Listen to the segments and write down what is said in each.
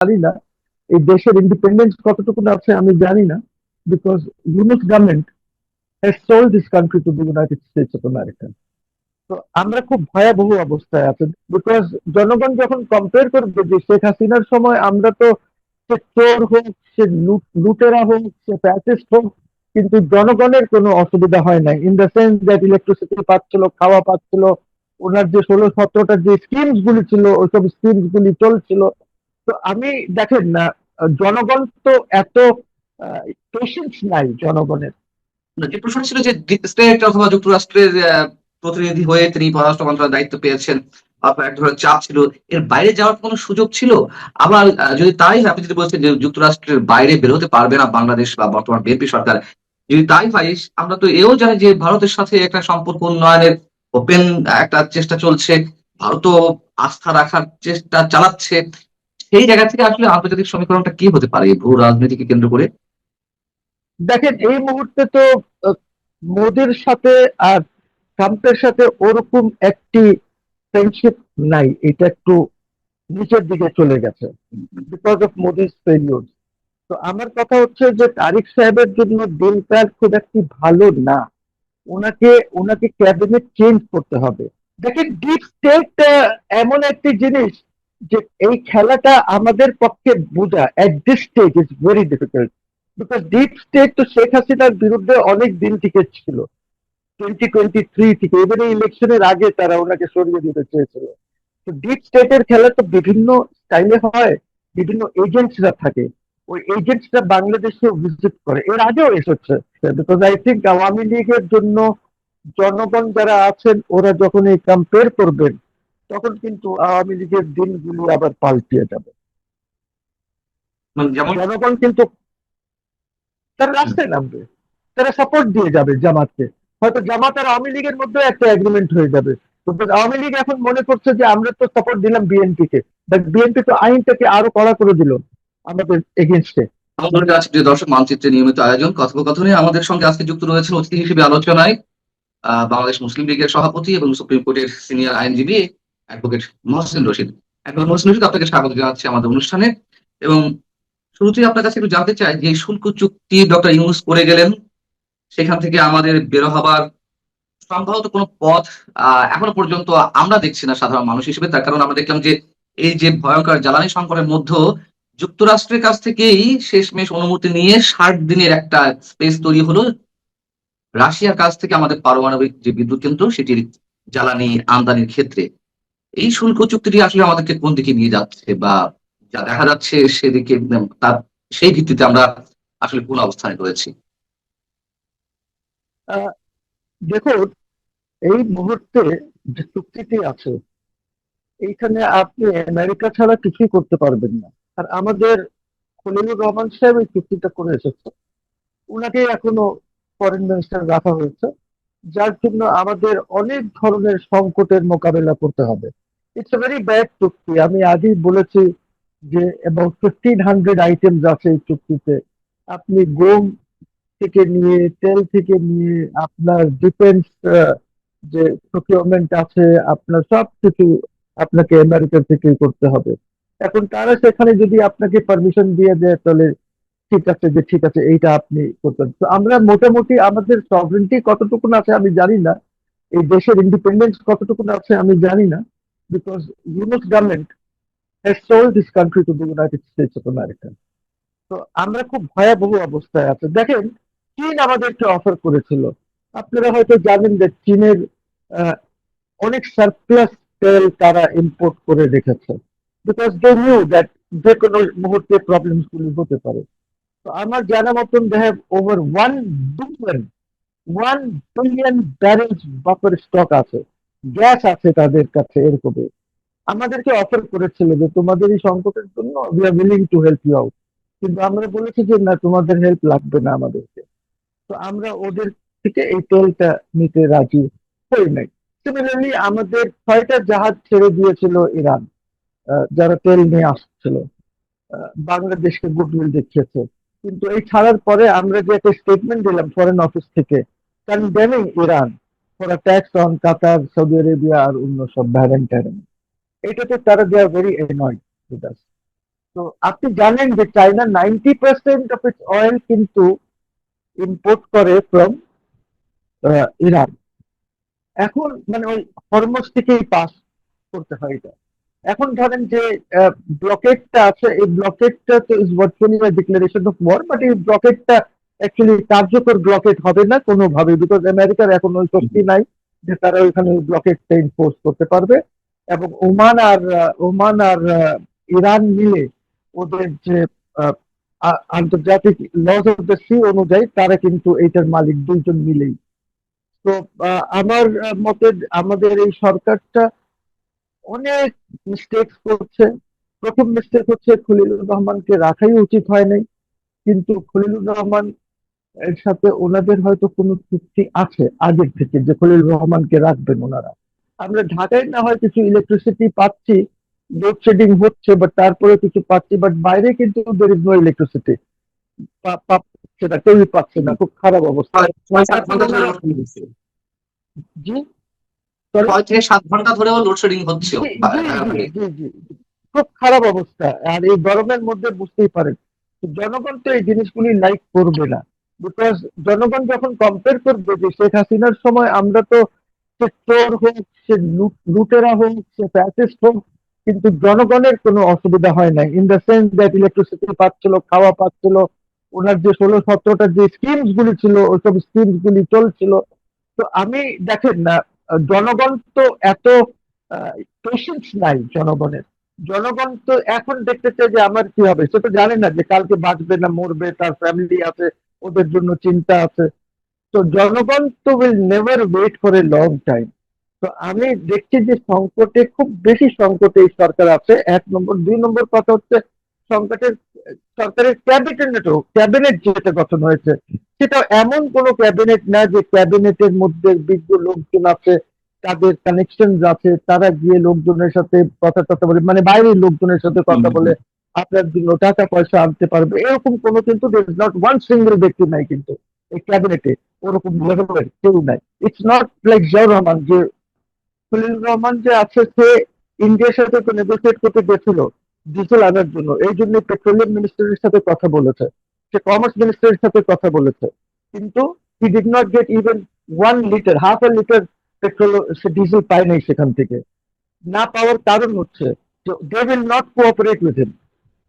জানি না এই দেশের ইন্ডিপেন্ডেন্স কতটুকু আছে আমি জানি না, because Yunus government has sold this country to the United states of America. তো আমরা খুব ভয়াবহ অবস্থায় আছি, বিকজ জনগণ যখন কম্পেয়ার করবে যে শেখ হাসিনার সময় আমরা তো, সে চোর হোক, সে লুটেরা হোক, সে ফ্যাসিস্ট হোক, কিন্তু জনগণের কোনো অসুবিধা হয় নাই, in the sense that electricity পাচ্ছিল, খাওয়া পাচ্ছিল, ওনার যে 16-17টা যে স্কিমস গুলি ছিল ওইসব স্কিমস গুলি চলছিল। তো আমি, দেখেন না, জনগণ তো এত পেশেন্স নাই জনগণের। যে প্রশ্ন ছিল যে ডিপ স্টেট অথবা যুক্তরাষ্ট্রের প্রতিনিধি হয়ে তিনি পররাষ্ট্র মন্ত্রণালয়ের দায়িত্ব পেয়েছেন, আপনার এক ধরনের চাপ ছিল, এর বাইরে যাওয়ার কোনো সুযোগ ছিল? আবার যদি তাই হয়, আপনি যদি বলছেন যে যুক্তরাষ্ট্রের বাইরে বের হতে পারবে না বাংলাদেশ বা বর্তমান বিএনপি সরকার, যদি তাই হয়, আমরা তো এও জানি যে ভারতের সাথে একটা সম্পর্ক উন্নয়নের ওপেন একটা চেষ্টা চলছে, ভারতও আস্থা রাখার চেষ্টা চালাচ্ছে। সেই জায়গা থেকে আসলে আন্তর্জাতিক সমীকরণটা কি হতে পারে ভূ রাজনীতিকে কেন্দ্র করে? দেখেন এই মুহূর্তে তো আহ, মোদির সাথে আর ট্রাম্পের সাথে ওরকম একটি ফ্রেন্ডশিপ নাই, এটা একটু নিচের দিকে চলে গেছে বিকজ অফ মোদি's ফেলিওর। তো আমার কথা হচ্ছে যে তারিক সাহেবের জন্য দিনকাল খুব একটি ভালো না, ওনাকে ওনাকে ক্যাবিনেট চেঞ্জ করতে হবে। দেখেন ডিপ স্টেট এমন একটি জিনিস যে এই খেলাটা আমাদের পক্ষে বোঝা at this stage is very difficult, because deep state তো শেখ হাসিনার বিরুদ্ধে অনেক দিন থেকে ছিল, 2023 থেকে, এবারে ইলেকশনের আগে তারা ওনাকে সরিয়ে দিতে চেয়েছিল। তো ডিপ স্টেটের খেলা তো বিভিন্ন স্টাইলে হয়, বিভিন্ন এজেন্টসরা থাকে, ওই এজেন্টসরা বাংলাদেশে ভিজিট করে, এর আগেও এসেছে। বিকজ আই থিঙ্ক আওয়ামী লীগের জন্য জনগণ যারা আছেন ওরা যখন এই কম্পেয়ার করবেন তখন কিন্তু আওয়ামী লীগের দিনগুলো আবার পাল্টিয়ে যাবে। মানে যেমন জনগণ কিন্তু তারা রাস্তায় নামবে, তারা সাপোর্ট দিয়ে যাবে জামাতকে, হয়তো জামাত আর আওয়ামী লীগের মধ্যে একটা এগ্রিমেন্ট হয়ে যাবে। তো আওয়ামী লীগ এখন মনে করছে যে আমরা তো সাপোর্ট দিলাম বিএনপি কে, বাট বিএনপি তো আইনটাকে আরো কড়া করে দিল আমাদের এগেনস্টে। আমাদের কাছে যে দর্শক মানচিত্রে নিয়মিত আয়োজন কথোপকথনে আমাদের সঙ্গে আজকে যুক্ত রয়েছেন অতিথি হিসেবে আলোচনায় বাংলাদেশ মুসলিম লীগের সভাপতি এবং সুপ্রিম কোর্টের সিনিয়র আইনজীবী অ্যাডভোকেট মহসিন রশিদ। অ্যাডভোকেট মহসিন রশিদ, আপনাকে স্বাগত জানাচ্ছি আমাদের অনুষ্ঠানে। এবং শুরুতেই আপনার কাছে একটু জানতে চাই যে এই শুল্ক চুক্তি ডক্টর ইউনূস করে গেলেন, সেখান থেকে আমাদের বের হবার সম্ভবত কোনো পথ এখনো পর্যন্ত আমরা দেখছি না সাধারণ মানুষ হিসেবে। তার কারণ আমরা দেখলাম যে এই যে ভয়ঙ্কর জ্বালানি সংকটের মধ্যেও যুক্তরাষ্ট্রের কাছ থেকেই শেষমেশ অনুমতি নিয়ে 60 দিনের একটা স্পেস তৈরি হলো রাশিয়ার কাছ থেকে আমাদের পারমাণবিক যে বিদ্যুৎ কেন্দ্র সেটির জ্বালানি আমদানির ক্ষেত্রে। এই শুল্ক চুক্তিটি আসলে আমাদেরকে কোন দিকে নিয়ে যাচ্ছে, বা যা দেখা যাচ্ছে সেদিকে তার সেই ভিত্তিতে আমরা আসলে কোন অবস্থানে রয়েছি? দেখুন, এই মুহূর্তে যে চুক্তিটি আছে এইখানে আপনি আমেরিকা ছাড়া কিছুই করতে পারবেন না। আর আমাদের খলিলুর রহমান সাহেব এই চুক্তিটা করে এসেছে, উনাকে এখনো ফরেন মিনিস্টার রাখা হয়েছে, যার জন্য আমাদের অনেক ধরনের সংকটের মোকাবেলা করতে হবে। ইটস এ ভেরি ব্যাড চুক্তি, আমি আগেই বলেছি যে অ্যাবাউট 1500 আইটেমস আছে এই চুক্তিতে। আপনি গম থেকে নিয়ে, তেল থেকে নিয়ে, আপনার ডিফেন্স যে প্রকিউরমেন্ট আছে, আপনার সবকিছু আপনাকে আমেরিকা থেকেই করতে হবে। এখন তারা সেখানে যদি আপনাকে পারমিশন দিয়ে দেয় তাহলে ঠিক আছে, যে ঠিক আছে এইটা আপনি করতেন। তো আমরা মোটামুটি আমাদের সভরেন্টি কতটুকু আছে আমি জানি না, এই দেশের ইন্ডিপেন্ডেন্স কতটুকু আছে আমি জানি না, because Yunus government has sold this country to the United states of America. তো আমরা খুব ভয়াবহ অবস্থায় আছে। দেখেন চীন আমাদেরকে অফার করেছিল, আপনারা হয়তো জানেন যে চীনের আহ, অনেক সারপ্লাস তেল তারা ইম্পোর্ট করে রেখেছে, বিকজ দে নিউ দ্যাট যে কোনো মুহূর্তে প্রবলেমস গুলি হতে পারে। তো আমার জানা মতন they have over 1 billion 1 billion barrels buffer stock আছে, গ্যাস আছে তাদের কাছে এরকম। আমাদেরকে অফার করেছিল যে তোমাদের এই সংকটের জন্য we are willing to help you out, কিন্তু আমরা বলেছি যে না, তোমাদের হেল্প লাগবে না আমাদেরকে। তো আমরা ওদের থেকে এই তেলটা নিতে রাজি হই নাই। সিমিলারলি আমাদের 6টা জাহাজ ছেড়ে দিয়েছিল ইরান, যারা তেল নিয়ে আসছিল, বাংলাদেশকে গুডউইল দেখিয়েছে। কিন্তু এই ছাড়ার পরে আমরা যে একটা স্টেটমেন্ট দিলাম ফরেন অফিস থেকে condemning Iran for a tax on Qatar, Saudi Arabia আর অন্য সব ব্যারেন ট্যারেন, এটাতে তারা they are very annoyed with us. তো আপনি জানেন যে চায়না 90% অফ ইটস অয়েল কিন্তু ইম্পোর্ট করে ফ্রম ইরান। এখন মানে ওই হরমুজ থেকেই পাস করতে হয় এটা। এখন ধরেন যে ব্লকেটটা আছে, এই ব্লকেটটা তো is virtually declaration of war, but এই ব্লকেটটা অ্যাকচুয়ালি কার্যকর ব্লকেট হবে না কোনোভাবে, বিকজ আমেরিকার এখন ওই শক্তি নাই যে তারা ওইখানে ওই ব্লকেটটা ইনফোর্স করতে পারবে। এবং ওমান আর ইরান মিলে ওদের যে আন্তর্জাতিক লজ অফ দ্য সি অনুযায়ী তারা কিন্তু এইটার মালিক দুইজন মিলেই। তো আমার মতে আমাদের এই সরকারটা অনেক মিস্টেক করছে। প্রথম মিস্টেক হচ্ছে খলিলুর রহমানকে রাখাই উচিত হয় নাই, কিন্তু খলিলুর রহমান এর সাথে ওনাদের হয়তো কোনো চুক্তি আছে আগের থেকে যে খলিলুর রহমানকে রাখবেন ওনারা। আমরা ঢাকায় না হয় কিছু ইলেকট্রিসিটি পাচ্ছি, লোডশেডিং হচ্ছে, বাট তারপরে কিছু পাচ্ছি, বাট বাইরে কিন্তু দের ইজ নো ইলেকট্রিসিটি, পাচ্ছে না, কেউই পাচ্ছে না, খুব খারাপ অবস্থা। 6-7 ঘন্টা এখন ধরে ওনারা, লোডশেডিং হচ্ছে। জি, সরি, 6 থেকে 7 ঘন্টা ধরেও লোডশেডিং হচ্ছে জি জি জি জি জি জি। খুব খারাপ অবস্থা, আর এই গরমের মধ্যে বুঝতেই পারেন। তো জনগণ তো এই জিনিসগুলি লাইক করবে না, বিকজ জনগণ যখন কম্পেয়ার করবে যে শেখ হাসিনার সময় আমরা তো, সে চোর হোক, সে লুটেরা হোক, সে ফ্যাসিস্ট হোক, কিন্তু জনগণের কোনো অসুবিধা হয় না, in the sense that electricity পাচ্ছিল, খাওয়া পাচ্ছিল, ওনার যে 16-17টা যে স্কিমস গুলি ছিল ওইসব স্কিমস গুলি চলছিল। তো আমি, দেখেন না, জনগণ তো এত পেশেন্স নাই জনগণের। জনগণ তো এখন দেখতে চায় যে আমার কি হবে, সে তো জানে না যে কালকে বাঁচবে না মরবে, তার ফ্যামিলি আছে, ওদের জন্য চিন্তা আছে। তো জনগণ তো will never wait for a long time. তো আমি দেখছি যে সংকটে, খুব বেশি সংকটে এই সরকার আছে, 1 নম্বর। 2 নম্বর কথা হচ্ছে সংকটের, সরকারের ক্যাবিনেট যেটা গঠন হয়েছে সেটা এমন কোন ক্যাবিনেট না যে ক্যাবিনেটের মধ্যে বিজ্ঞ লোকজন আছে, তাদের কানেকশন আছে, তারা গিয়ে লোকজনের সাথে কথা টথা বলে, মানে বাইরের লোকজনের সাথে কথা বলে আপনার জন্য টাকা পয়সা আনতে পারবে, এরকম কোনো কিন্তু নট ওয়ান সিঙ্গেল ব্যক্তি নাই কিন্তু এই ক্যাবিনেটে, ওরকম লেভেলের কেউ নাই। It's not like Ziaur Rahman, যে খলিলুর রহমান যে আছে সে ইন্ডিয়ার সাথে তো নেগোসিয়েট করতে গেছিল ডিজেল আনার জন্য, এই জন্য পেট্রোলিয়াম মিনিস্টারের সাথে কথা বলেছে, সে কমার্স মিনিস্টারের সাথে কথা বলেছে, কিন্তু he did not get even 1 litre, half a litre petrol, সে ডিজেল পায় নাই সেখান থেকে। না পাওয়ার কারণ হচ্ছে they will not cooperate with him.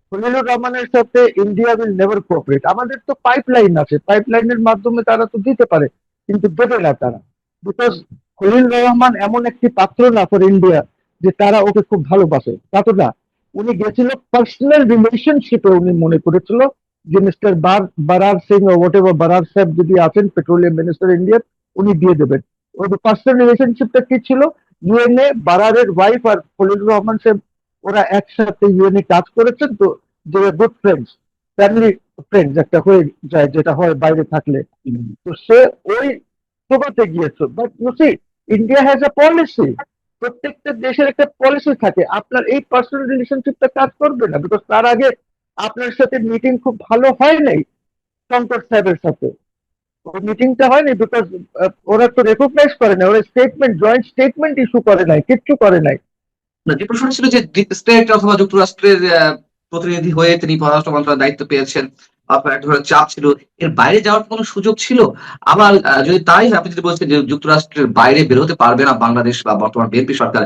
Khalilur রহমানের সাথে ইন্ডিয়া উইল নেভার কোঅপারেট। আমাদের তো পাইপলাইন আছে, পাইপলাইনের মাধ্যমে তারা তো দিতে পারে, কিন্তু দেবে না তারা, বিকজ খলিল রহমান এমন একটি পাত্র না ফর ইন্ডিয়া যে তারা ওকে খুব ভালোবাসে, তা তো না। উনি গেছিল পার্সোনাল রিলেশনশিপে, উনি মনে করেছিল যে মিস্টার বারার সিং ও হোয়াট এভার বারার সাহেব যদি আছেন পেট্রোলিয়াম মিনিস্টার ইন্ডিয়ার, উনি দিয়ে দেবেন। ওই পার্সোনাল রিলেশনশিপটা কি ছিল, ইউএনএ, বারারের ওয়াইফ আর খলিল রহমান সাহেব ওরা একসাথে ইউএনএ কাজ করেছেন, তো দে গুড ফ্রেন্ডস, ফ্যামিলি ফ্রেন্ডস একটা হয়ে যায়, যেটা হয় বাইরে থাকলে। তো সে ওই প্রভাতে গিয়েছে, but you see, India has a policy. প্রত্যেকটা দেশের একটা পলিসি থাকে, আপনার এই পার্সোনাল রিলেশনশিপটা কাজ করবে না, বিকজ তার আগে আপনার সাথে মিটিং খুব ভালো হয় নাই শঙ্কর সাহেবের সাথে। ওই মিটিংটা হয়নি বিকজ ওরা তো রেকগনাইজ করে না, ওরা স্টেটমেন্ট, জয়েন্ট স্টেটমেন্ট ইস্যু করে নাই, কিচ্ছু করে নাই। না, যে প্রশ্ন ছিল যে ডিপ স্টেট অথবা যুক্তরাষ্ট্রের প্রতিনিধি হয়ে তিনি পররাষ্ট্র মন্ত্রণালয়ের দায়িত্ব পেয়েছেন, আপনার এক ধরনের চাপ ছিল, এর বাইরে যাওয়ার কোনো সুযোগ ছিল? আবার যদি তাই হয়, আপনি যদি বলছেন যে যুক্তরাষ্ট্রের বাইরে বের হতে পারবে না বাংলাদেশ বা বর্তমান বিএনপি সরকার,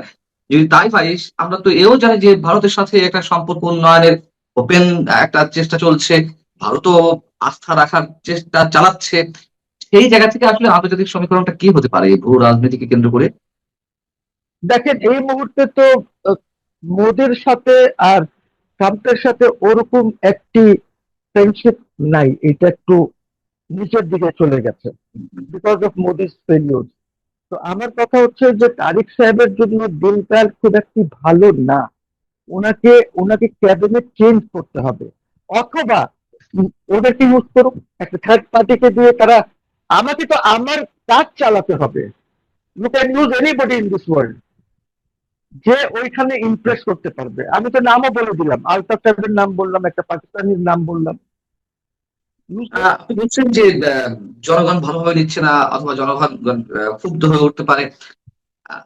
যদি তাই হয়, আমরা তো এও জানি যে ভারতের সাথে একটা সম্পর্ক উন্নয়নের ওপেন একটা চেষ্টা চলছে, ভারতও আস্থা রাখার চেষ্টা চালাচ্ছে। সেই জায়গা থেকে আসলে আন্তর্জাতিক সমীকরণটা কি হতে পারে এই ভূ রাজনীতিকে কেন্দ্র করে? দেখেন এই মুহূর্তে তো আহ, মোদির সাথে আর ট্রাম্পের সাথে ওরকম একটি ফ্রেন্ডশিপ নাই, এটা একটু নিচের দিকে চলে গেছে বিকজ অফ মোদিস ফেলিওর। তো আমার কথা হচ্ছে যে তারিক সাহেবের জন্য দিনকাল খুব একটি ভালো না, ওনাকে ওনাকে ক্যাবিনেট চেঞ্জ করতে হবে, অথবা ওদেরকে ইউজ করুক, একটা থার্ড পার্টিকে দিয়ে তারা, আমাকে তো আমার কাজ চালাতে হবে। You can use anybody in this world যে ওইখানে ইমপ্রেস করতে পারবে। আমি তো নামও বলে দিলাম, আলতাফ সাহেবের নাম বললাম, একটা পাকিস্তানির নাম বললাম। আপনি বলছেন যে জনগণ ভালোভাবে নিচ্ছে না অথবা জনগণ ক্ষুব্ধ হয়ে উঠতে পারে। আহ,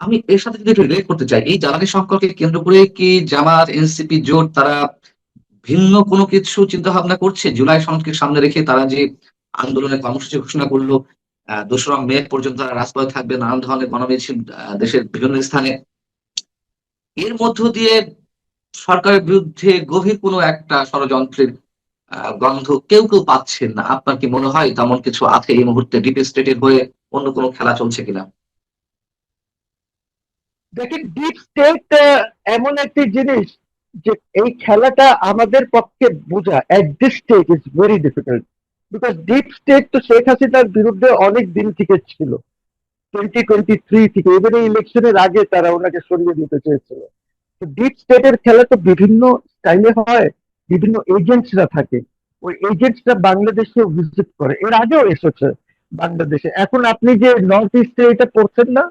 আমি এর সাথে যদি একটু রিলেট করতে চাই, এই জ্বালানি সংকটকে কেন্দ্র করে কি জামাত এনসিপি জোট তারা ভিন্ন কোনো কিছু চিন্তা ভাবনা করছে? জুলাই সনদকে সামনে রেখে তারা যে আন্দোলনের কর্মসূচি ঘোষণা করলো, ২রা মে পর্যন্ত তারা রাজপথে থাকবে, নানান ধরনের গণমিছিল দেশের বিভিন্ন স্থানে। এর মধ্য দিয়ে সরকারের বিরুদ্ধে গভীর কোনো একটা ষড়যন্ত্রের গন্ধ কেউ পাচ্ছেন না। আপনার কি মনে হয় তেমন কিছু আছে এই মুহূর্তে ডিপ স্টেটের হয়ে অন্য কোনো খেলা চলছে কিনা? দেখেন, ডিপ স্টেট এমন একটি জিনিস যে এই খেলাটা আমাদের পক্ষে বোঝা at this stage is very difficult, because deep state তো শেখ হাসিনার বিরুদ্ধে অনেক দিন থেকে ছিল, 2023 থেকে, এবারে ইলেকশনের আগে তারা ওনাকে সরিয়ে দিতে চেয়েছিল। তো ডিপ স্টেটের খেলা তো বিভিন্ন স্টাইলে হয়, বিভিন্ন এজেন্টসরা থাকে, ওই এজেন্টসরা বাংলাদেশে ভিজিট করে, এর আগেও এসেছে বাংলাদেশে। এখন আপনি যে নর্থ ইস্টে এটা পড়ছেন না,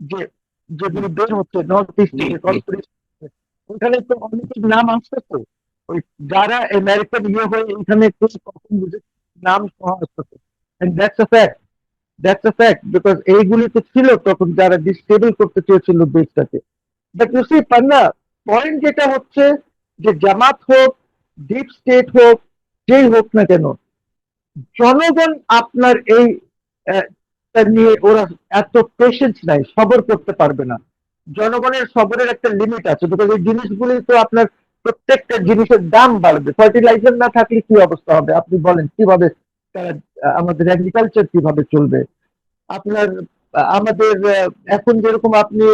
যে যেগুলো বের হচ্ছে নর্থ ইস্ট জি, থেকে, জি। ওখানে তো অনেকের নাম আসছে তো, ওই যারা আমেরিকান ইয়ে হয়ে এখানে কখন নাম সহ আসতেছে, and that's a fact because এইগুলি তো ছিল তখন যারা ডিস্টেবল করতে চেয়েছিল দেশটাকে। But you see Panna, point যেটা হচ্ছে যে জামাত হোক, ডিপ স্টেট হোক, যেই হোক না কেন, জনগণ আপনার এই নিয়ে ওরা এত পেশেন্স নাই, সবর করতে পারবে না। জনগণের সবরের একটা লিমিট আছে, বিকজ এই জিনিসগুলি তো আপনার প্রত্যেকটা জিনিসের দাম বাড়বে, ফার্টিলাইজার না থাকলে কি অবস্থা হবে আপনি বলেন, কিভাবে তারা আমাদের এগ্রিকালচার কিভাবে চলবে আপনার, আমাদের এখন যেরকম আপনি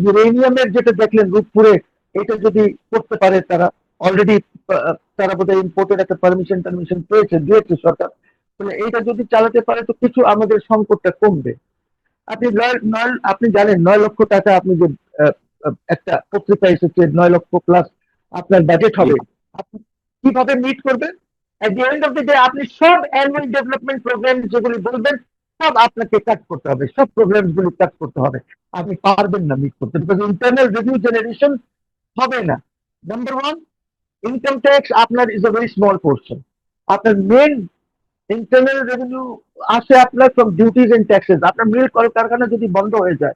ইউরেনিয়ামের যেটা দেখলেন রূপপুরে, এটা যদি করতে পারে তারা, অলরেডি তারা বোধহয় ইম্পোর্টের একটা পারমিশন দিয়েছে সরকার, তাহলে এইটা যদি চালাতে পারে তো কিছু আমাদের সংকটটা কমবে। আপনি জানেন 9 লক্ষ টাকা, আপনি যে একটা পত্রিকা এসেছে 9 লক্ষ প্লাস আপনার বাজেট জি। হবে, আপনি কিভাবে মিট করবেন? At the end of the day আপনি সব অ্যানুয়াল ডেভেলপমেন্ট প্রোগ্রাম যেগুলি বলবেন সব আপনাকে কাট করতে হবে, সব প্রোগ্রাম গুলি কাট করতে হবে, আপনি পারবেন না মিট করতে, বিকজ ইন্টারনাল রেভিনিউ জেনারেশন হবে না। নাম্বার ওয়ান, ইনকাম ট্যাক্স আপনার is a very small portion, আপনার মেন ইন্টারনাল রেভিনিউ আসে আপনার ফ্রম ডিউটিজ এন্ড ট্যাক্সেস। আপনার মিল কলকারখানা যদি বন্ধ হয়ে যায়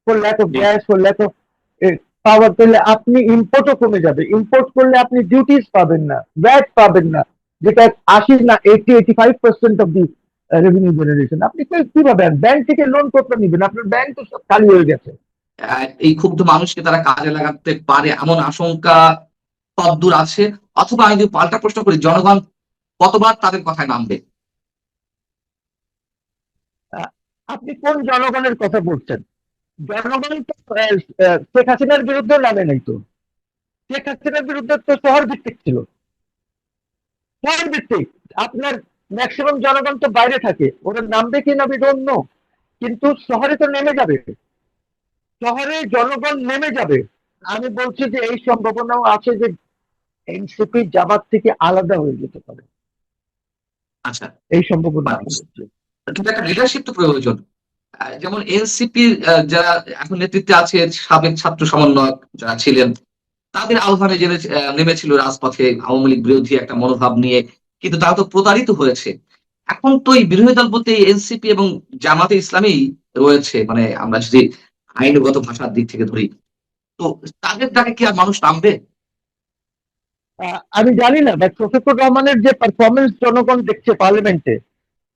ফর ল্যাক অফ জি। Gas, for lack of power, তাহলে আপনি ইম্পোর্টও কমে যাবে, ইম্পোর্ট করলে আপনি ডিউটিস পাবেন না, ভ্যাট পাবেন না, যেটা 80 না 85% অফ দি রেভিনিউ জেনারেশন। আপনি কিভাবে ব্যাংক থেকে লোন করতে নিবেন? আপনার ব্যাংক তো সব খালি হয়ে গেছে। এই ক্ষুব্ধ মানুষকে তারা কাজে লাগাতে পারে এমন আশঙ্কা কতদূর আছে? অথবা আমি যদি পাল্টা প্রশ্ন করি, জনগণ কতবার তাদের কথায় নামবে? আহ, আপনি কোন জনগণের কথা বলছেন? জনগণ তো শেখ হাসিনার বিরুদ্ধে নামে নাই তো, শেখ হাসিনার বিরুদ্ধে তো শহর ভিত্তিক ছিল, শহর ভিত্তিক। আপনার ম্যাক্সিমাম জনগণ তো বাইরে থাকে, ওরা নামবে কি না অন্য, কিন্তু শহরে তো নেমে যাবে, শহরে জনগণ নেমে যাবে। আমি বলছি যে এই সম্ভাবনাও আছে যে এনসিপি জামাত থেকে আলাদা হয়ে যেতে পারে, আচ্ছা। এই সম্ভাবনা বাহ! আছে। কিন্তু একটা লিডারশিপ তো প্রয়োজন। যেমন এনসিপি যারা এখন নেতৃত্বে আছে, সাবেক ছাত্র সমন্বয়ক যারা ছিলেন, তাদের আহ্বানে নেমেছিল রাজপথে আওয়ামী লীগ বিরোধী একটা মনোভাব নিয়ে। কিন্তু তারা তো প্রতারিত হয়েছে। এখন তো এই বিরোধী দল বলতে এনসিপি এবং জামাতে ইসলামী রয়েছে। মানে আমরা যদি আইনগত ভাষার দিক থেকে ধরি, তো তাদের ডাকে কি আর মানুষ নামবে? আমি জানি না, বাট শফিকুর রহমানের যে পারফরমেন্স জনগণ দেখছে পার্লামেন্টে,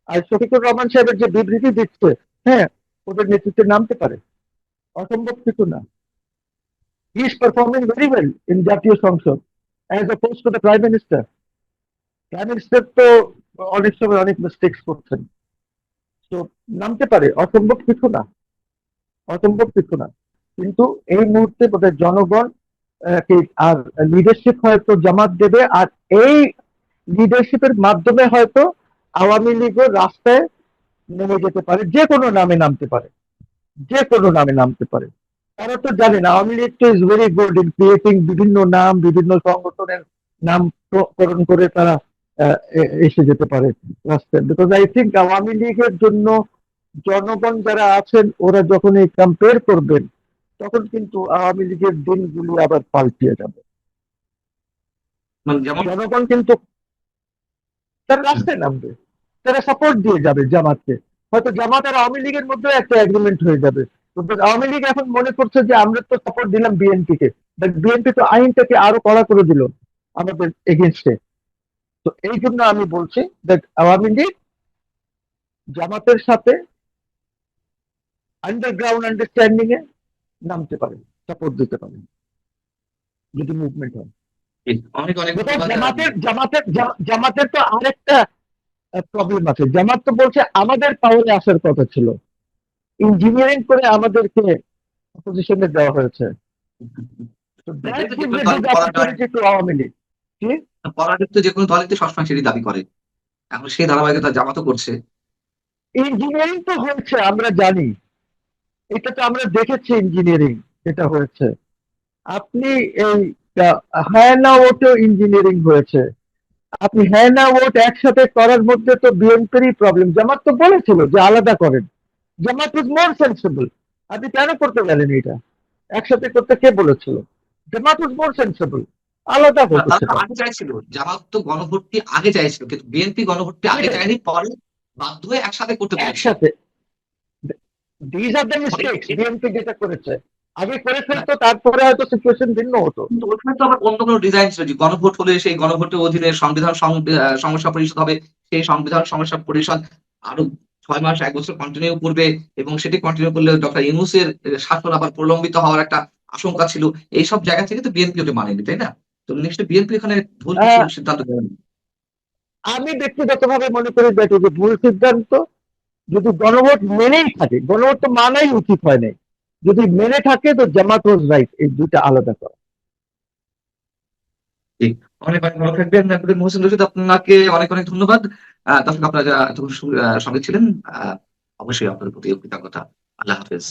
আর শফিকুর রহমান সাহেবের যে বিবৃতি দিচ্ছে, হ্যাঁ, ওদের নেতৃত্বে নামতে পারে, অসম্ভব কিছু না। He is performing very well in জাতীয় সংসদ as oppose to the prime minister. Prime minister তো অনেক সময় অনেক মিস্টেক্স করছেন, তো নামতে পারে, অসম্ভব কিছু না, অসম্ভব কিছু না। কিন্তু এই মুহূর্তে বোধহয় জনগণ আর লিডারশিপ হয়তো জামাত দেবে, আর এই লিডারশিপের মাধ্যমে হয়তো আওয়ামী লীগের রাস্তায় নেমে যেতে পারে, যে কোনো নামে নামতে পারে, যে কোনো নামে নামতে পারে। তারা তো জানেন আওয়ামী লীগ তো is very good in creating বিভিন্ন নাম, বিভিন্ন সংগঠনের নামকরণ করে তারা এসে যেতে পারে রাস্তায়, বিকজ আই থিঙ্ক আওয়ামী লীগের জন্য জনগণ যারা আছেন ওরা যখন এই কম্পেয়ার করবেন, তখন কিন্তু আওয়ামী লীগের দিনগুলি আবার পাল্টিয়ে যাবে। মানে যেমন জনগণ কিন্তু তারা রাস্তায় নামবে, তারা সাপোর্ট দিয়ে যাবে জামাতকে, হয়তো জামাত আর আওয়ামী লীগের মধ্যে একটা এগ্রিমেন্ট হয়ে যাবে। আওয়ামী লীগ এখন মনে করছে যে আমরা তো সাপোর্ট দিলাম বিএনপি কে, বাট বিএনপি তো আইনটাকে আরো কড়া করে দিল, আমাদের এগেনস্টে। তো এই জন্য আমি বলছি দ্যাট আওয়ামী লীগ জামাতের সাথে আন্ডারগ্রাউন্ড আন্ডারস্ট্যান্ডিং এ নামতে পারেন, সাপোর্ট দিতে পারেন যদি মুভমেন্ট হয়। অনেক অনেক Because ধন্যবাদ। জামাতের তো আরেকটা প্রবলেম আছে। জামাত তো বলছে আমাদের পাওয়ারে আসার কথা ছিল, ইঞ্জিনিয়ারিং করে আমাদেরকে পজিশনে দেওয়া হয়েছে। তো দ্যাট যেহেতু যে গিভস কোনো এ দল গুড পরাজয় অপরচুনিটি টু আওয়ামী লীগ। কি? পরাজিত যে কোনো দলই তো সবসময় সেটি দাবি করে। এখন সেই ধারাবাহিকতা জামাতও করছে। ইঞ্জিনিয়ারিং তো হয়েছে আমরা জানি, এটা তো আমরা দেখেছি ইঞ্জিনিয়ারিং যেটা হয়েছে। আপনি এই হ্যাঁ না ওটেও ইঞ্জিনিয়ারিং হয়েছে। আপনি হ্যাঁ না ভোট একসাথে করার মধ্যে তো বিএনপিরই প্রবলেম। জামাত তো বলেছিল যে আলাদা করেন, জামাত ইজ মোর সেন্সিবল। আপনি কেন করতে গেলেন এটা? একসাথে করতে কে বলেছিল? জামাত ইজ মোর সেন্সিবল, আলাদা না, হতো তারা তো সেটা আগে চাইছিল, জামাত তো গণভোটটি আগে চাইছিল, কিন্তু বিএনপি গণভোটটি আগে আগে চায়নি, পরে বাধ্য হয়ে একসাথে করতে বলেছে। একসাথে। These are the mistakes BNP যেটা করেছে। আগে করে ফেলতো, তারপরে হয়তো সিচুয়েশন ভিন্ন হতো। কিন্তু ওখানে তো আবার অন্য কোনো ডিজাইন ছিল যে গণভোট হলে সেই গণভোটের অধীনে সংবিধান সমস্যা পরিষদ হবে। সেই সংবিধান সমস্যা পরিষদ আরো 6 মাস 1 বছর কন্টিনিউ করবে, এবং সেটি কন্টিনিউ করলে ডক্টর ইউনূসের শাসন আবার প্রলম্বিত হওয়ার একটা আশঙ্কা ছিল। এইসব জায়গা থেকে তো বিএনপি ওটা মানেনি, তাই না? তো নিশ্চয়ই বিএনপি এখানে ভুল কিছু আহ, সিদ্ধান্ত নেয়নি। আমি ব্যক্তিগতভাবে মনে করি যে এটা যে ভুল সিদ্ধান্ত। যদি গণভোট মেনেই থাকে, গণভোট তো মানাই উচিত হয় নাই, যদি মেনে থাকে তো জামাত ওয়াজ রাইট এই দুইটা আলাদা করা। জি, অনেক অনেক ভালো থাকবেন অ্যাডভোকেট মোহসিন রশিদ, আপনাকে অনেক অনেক ধন্যবাদ। দর্শক আপনারা যারা এতক্ষণ সঙ্গে ছিলেন, অবশ্যই আপনাদের প্রতি কৃতজ্ঞতা। আল্লাহ হাফেজ।